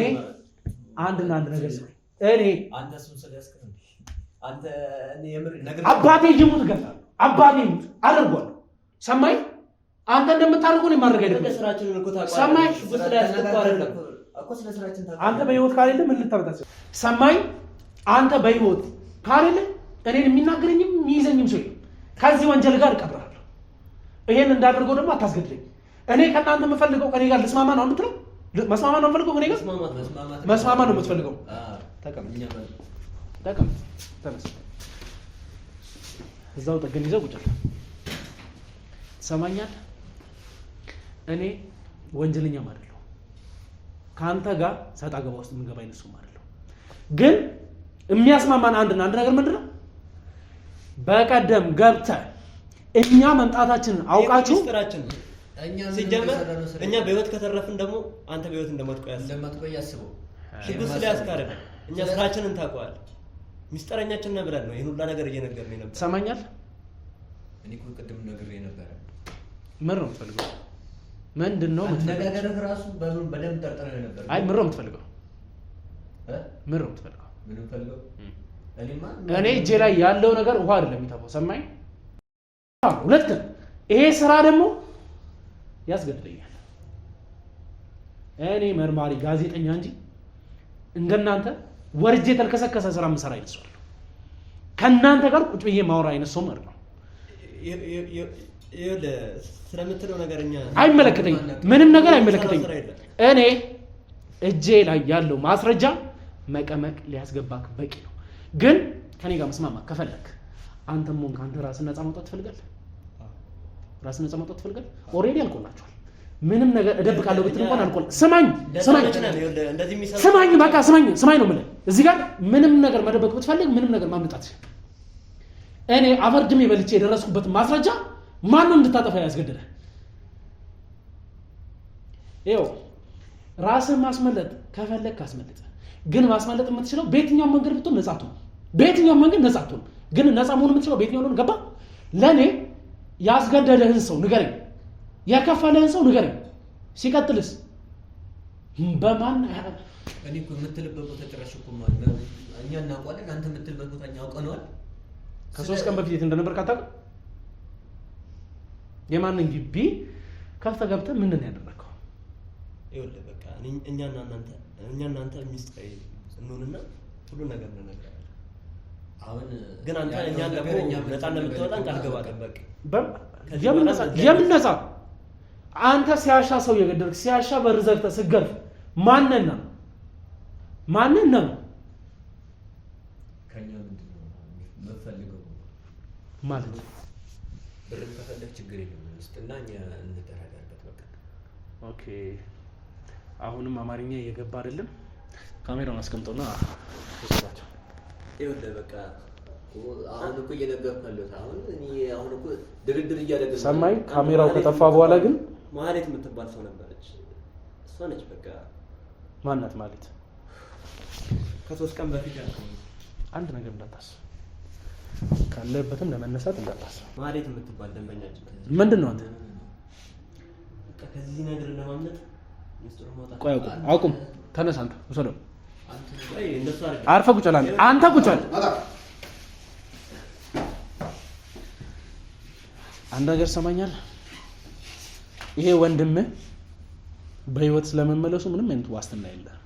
አንድ ነገር ሰማኝ። እኔ አንተ እሱን ስለያዝክ ነው አንተ የምር ነገር አባቴ ይሙት ገፋለሁ። አባቴ ይሙት አደርጓለሁ። ሰማኝ? አንተ እንደምታደርገው ነው ማድረግ አይደለም። ስራችንን እኮ ታውቃለህ። ሰማኝ? እኮ ስለ ስራችን አንተ በህይወት ካሌለ ምን ልታመጣስ? ሰማኝ? አንተ በህይወት ካሌለ እኔን የሚናገረኝም የሚይዘኝም ሰው የለም። ከዚህ ወንጀል ጋር እቀብራለሁ። ይሄን እንዳደርገው ደግሞ አታስገድለኝ። እኔ ከእናንተ የምፈልገው ከኔ ጋር ልስማማ ነው የምትለው? መስማማ ነው የምፈልገው ከኔ ጋር መስማማ ነው የምትፈልገው? ተቀም ተነስ። እዛው ጠገን ይዘው ቁጭ አለ። ትሰማኛለህ? እኔ ወንጀለኛም አይደለሁ። ከአንተ ጋር ሰጣ ገባ ውስጥ የምንገባ አይነት ሰውም አይደለሁ። ግን የሚያስማማን አንድ ነገር ምንድነው? በቀደም ገብተህ እኛ መምጣታችንን አውቃችሁ ሲጀመር እኛ በህይወት ከተረፍን ደግሞ አንተ በህይወት እንደማትቆይ አስበው። ሽጉጥ ስለያዝክ አይደለም። እኛ ስራችንን ታውቀዋለህ። ሚስጥረኛችን ነህ ብለን ነው ይሄን ሁላ ነገር እየነገርነኝ ነበር። ትሰማኛለህ? እኔ እኮ ቅድም ነግሬህ ነበረ። ምን ነው የምትፈልገው? ምንድን ነው አነጋገርህ ራሱ በደንብ ጠርጥረህ ነበር። አይ ምን ነው የምትፈልገው? ምን ነው የምትፈልገው? ምን ፈልገው? እኔ እጄ ላይ ያለው ነገር ውሃ አይደለም የሚተፋው። ሰማኝ? ሁለት ይሄ ስራ ደግሞ ያስገድለኛል። እኔ መርማሪ ጋዜጠኛ እንጂ እንደናንተ ወርጄ ተልከሰከሰ ስራ የምሰራ አይነት ሰው አይደለሁ። ከእናንተ ጋር ቁጭ ብዬ ማውራ አይነት ሰው አይደለሁ። ስለምትለው ነገር እኛ አይመለከተኝም፣ ምንም ነገር አይመለከተኝም። እኔ እጄ ላይ ያለው ማስረጃ መቀመቅ ሊያስገባክ በቂ ነው። ግን ከኔ ጋር መስማማ ከፈለክ አንተም ሆንክ አንተ ራስን ነፃ ማውጣት ትፈልጋለህ? ራስን ነፃ ማውጣት ትፈልጋለህ? ኦልሬዲ አልቆላችኋል። ምንም ነገር እደብቃለሁ ብትል እንኳን አልቆላ። ስማኝ በቃ ስማኝ ነው የምልህ። እዚህ ጋር ምንም ነገር መደበቅ ብትፈልግ ምንም ነገር ማምጣት እኔ አፈርድሜ በልቼ የደረስኩበትን ማስረጃ ማንም እንድታጠፋ ያስገድዳል? ይኸው ራስን ማስመለጥ ከፈለግ አስመልጥ። ግን ማስመለጥ የምትችለው በየትኛው መንገድ ብትሆን ነፃ አትሆንም። በየትኛው መንገድ ነፃ አትሆንም። ግን ነፃ መሆን የምትችለው በየትኛው ነው? ገባ? ለእኔ ያስገደደህን ሰው ንገረኝ፣ ያከፈለህን ሰው ንገረኝ። ሲቀጥልስ በማን እኔ እኮ የምትልበት ቦታ ጭራሽ እኮ እኛ እናውቀዋለን። አንተ የምትልበት ቦታ እኛ አውቀነዋል። ከ3 ቀን በፊት እንደነበር ካታውቅም የማንን ግቢ ከፍተህ ገብተህ ምንድን ነው ያደረገው? ይኸውልህ በቃ እኛና እናንተ ሚስጥር እንሆንና ሁሉ ነገር እንነግራለን። አሁን ግን አንተ እኛን ደግሞ ነፃ እንደምትወጣን ቃል ገባለን። በቃ የምን ነፃ? አንተ ሲያሻ ሰው የገደልክ ሲያሻ በር ዘግተህ ስትገርፍ ማንን ነው ከኛ ምንድን ነው የምትፈልገው ማለት ነው? ብርም ከፈለግ ችግር የለም ውስጥና እኛ እንደራደርበት። በቃ ኦኬ። አሁንም አማርኛ እየገባ አይደለም። ካሜራውን አስቀምጠውና ተሰጣቸው። ይኸውልህ በቃ አሁን እኮ እየነገርኩህ ያለሁት አሁን እኮ ድርድር እያደረግን ሰማይ ካሜራው ከጠፋ በኋላ ግን ማህሌት የምትባል ሰው ነበረች። እሷ ነች በቃ። ማናት ማለት? ከ3 ቀን በፊት ያልከኝ አንድ ነገር እንዳታስብ፣ ካለበትም ለመነሳት እንዳታስብ። ማህሌት የምትባል ደንበኛችን ምንድን ነው አንተ? በቃ ከዚህ ነገር ለማምለጥ ሚስጥሩ ማውጣት። ቆይ አቁም፣ ተነስ አንተ ወሰደው። ቆይ እንደሱ አይደለም። አርፈህ ቁጭ በል አንተ ቁጭ በል። አንድ ነገር ሰማኛል። ይሄ ወንድምህ በህይወት ስለመመለሱ ምንም አይነት ዋስትና የለም።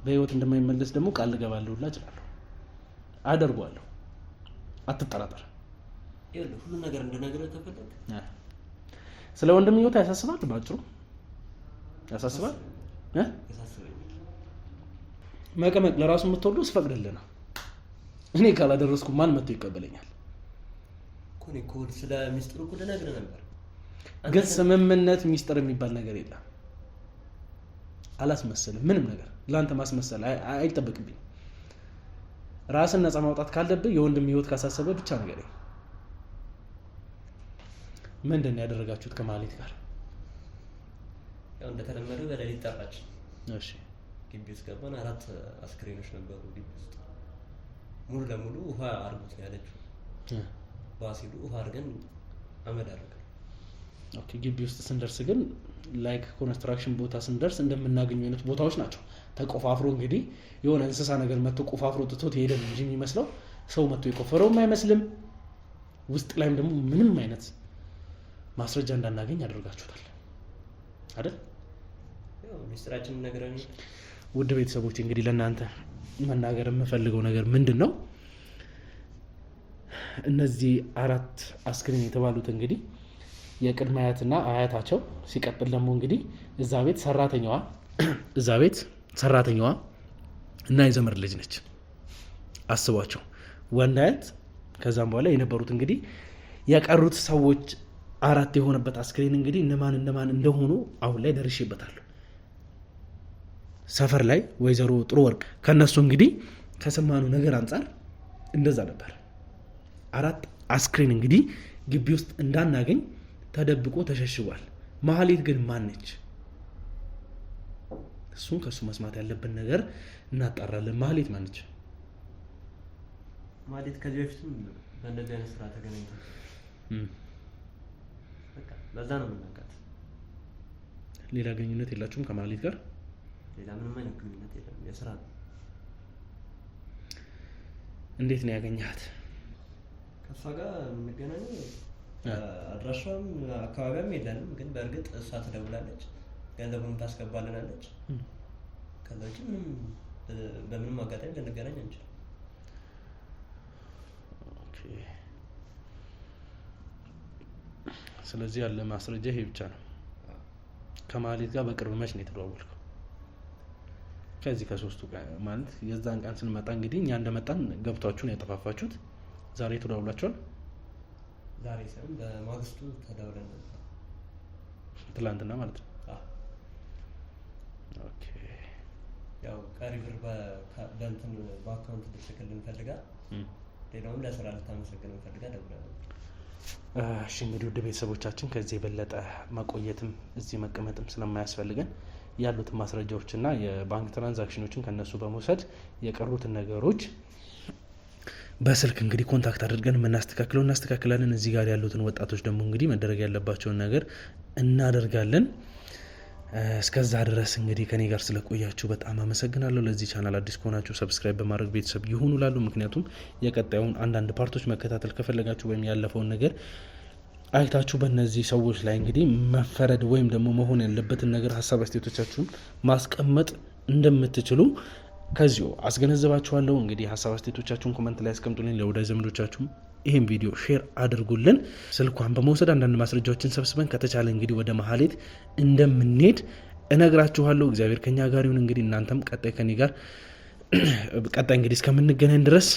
በህይወት እንደማይመለስ ደግሞ ቃል ልገባለሁ ሁላ እችላለሁ፣ አደርገዋለሁ። አትጠራጠር። ይኸውልህ ሁሉ ነገር እንደነገርህ ተፈለገ። ስለ ወንድም ህይወት ያሳስባል። ባጭሩ ያሳስባል። መቀመቅ ለራሱ የምትወደው ስፈቅድልህ ነው። እኔ ካላደረስኩ ማን መጥቶ ይቀበለኛል? እኮ ስለ ሚስጥሩ እኮ ልነግርህ ነበር፣ ግን ስምምነት ሚስጥር የሚባል ነገር የለም። አላስመስልም። ምንም ነገር ለአንተ ማስመሰል አይጠበቅብኝ። ራስን ነፃ ማውጣት ካለብህ የወንድም ህይወት ካሳሰበ ብቻ ነገር ምንድን ነው ያደረጋችሁት ከማህሌት ጋር? ያው እንደተለመደው በሌሊት ጠራች። እሺ ግቢ ውስጥ ገባን። 4 አስክሬኖች ነበሩ ግቢ ውስጥ። ሙሉ ለሙሉ ውሃ አርጉት ነው ያለችው። ባሲሉ ውሃ አርገን አመድ አረገ። ኦኬ ግቢ ውስጥ ስንደርስ ግን ላይክ ኮንስትራክሽን ቦታ ስንደርስ እንደምናገኙ አይነት ቦታዎች ናቸው። ተቆፋፍሮ እንግዲህ የሆነ እንስሳ ነገር መጥቶ ቆፋፍሮ ጥቶት ሄደ እንጂ የሚመስለው ሰው መጥቶ የቆፈረውም አይመስልም። ውስጥ ላይም ደግሞ ምንም አይነት ማስረጃ እንዳናገኝ አድርጋችሁታል አይደል? ያው ሚስጥራችንን ነገረን። ውድ ቤተሰቦች እንግዲህ ለእናንተ መናገር የምፈልገው ነገር ምንድን ነው? እነዚህ 4 አስክሬን የተባሉት እንግዲህ የቅድመ አያትና አያታቸው፣ ሲቀጥል ደግሞ እንግዲህ እዛ ቤት ሰራተኛዋ እና የዘመድ ልጅ ነች። አስቧቸው፣ ወንድ አያት፣ ከዛም በኋላ የነበሩት እንግዲህ የቀሩት ሰዎች 4 የሆነበት አስክሬን እንግዲህ እነማን እንደሆኑ አሁን ላይ ደርሼበታለሁ። ሰፈር ላይ ወይዘሮ ጥሩ ወርቅ ከነሱ እንግዲህ ከሰማኑ ነገር አንጻር እንደዛ ነበር። 4 አስክሬን እንግዲህ ግቢ ውስጥ እንዳናገኝ ተደብቆ ተሸሽጓል። ማህሌት ግን ማን ነች? እሱን ከሱ መስማት ያለብን ነገር እናጣራለን። ማህሌት ማን ነች? ማህሌት ከዚህ በፊትም በእንደዚህ አይነት ስራ ተገናኝተን በቃ ለዛ ነው የምናውቃት። ሌላ ግንኙነት የላችሁም ከማህሌት ጋር? ሌላ ምንም አይነት ግንኙነት የለም፣ የስራ ነው። እንዴት ነው ያገኘሃት? ከእሷ ጋር የምንገናኘው አድራሻም አካባቢያም የለንም፣ ግን በእርግጥ እሷ ትደውላለች፣ ገንዘቡን ታስገባልናለች። ከዛ ውጭ በምንም አጋጣሚ ልንገናኝ አንችልም። ስለዚህ ያለ ማስረጃ ይሄ ብቻ ነው። ከማህሌት ጋር በቅርብ መች ነው የተደዋወልከው? ከዚህ ከ3ቱ ቀን ማለት የዛን ቀን ስንመጣ እንግዲህ እኛ እንደመጣን ገብቷችሁን ያጠፋፋችሁት። ዛሬ ተደዋውላችኋል? ዛሬ ሳይሆን በማግስቱ ተደውለን ነበር። ትላንትና ማለት ነው። ኦኬ። ያው ቀሪ ብር በእንትን በአካውንት ልትልክልን ፈልጋ፣ ሌላውም ለስራ ልታመሰግን ፈልጋ ደውላ ነበር። እሺ እንግዲህ ውድ ቤተሰቦቻችን ከዚህ የበለጠ መቆየትም እዚህ መቀመጥም ስለማያስፈልገን ያሉትን ማስረጃዎችና የባንክ ትራንዛክሽኖችን ከነሱ በመውሰድ የቀሩትን ነገሮች በስልክ እንግዲህ ኮንታክት አድርገን የምናስተካክለው እናስተካክላለን። እዚህ ጋር ያሉትን ወጣቶች ደግሞ እንግዲህ መደረግ ያለባቸውን ነገር እናደርጋለን። እስከዛ ድረስ እንግዲህ ከኔ ጋር ስለቆያችሁ በጣም አመሰግናለሁ። ለዚህ ቻናል አዲስ ከሆናችሁ ሰብስክራይብ በማድረግ ቤተሰብ ይሁኑ ላሉ። ምክንያቱም የቀጣዩን አንዳንድ ፓርቶች መከታተል ከፈለጋችሁ ወይም ያለፈውን ነገር አይታችሁ በእነዚህ ሰዎች ላይ እንግዲህ መፈረድ ወይም ደግሞ መሆን ያለበትን ነገር ሀሳብ አስተያየቶቻችሁን ማስቀመጥ እንደምትችሉ ከዚሁ አስገነዘባችኋለሁ። እንግዲህ ሀሳብ አስተያየቶቻችሁን ኮመንት ላይ አስቀምጡልኝ። ለወዳጅ ዘመዶቻችሁም ይህን ቪዲዮ ሼር አድርጉልን። ስልኳን በመውሰድ አንዳንድ ማስረጃዎችን ሰብስበን ከተቻለ እንግዲህ ወደ ማህሌት እንደምንሄድ እነግራችኋለሁ። እግዚአብሔር ከኛ ጋር ይሁን። እንግዲህ እናንተም ቀጣይ ከኔ ጋር ቀጣይ እንግዲህ እስከምንገናኝ ድረስ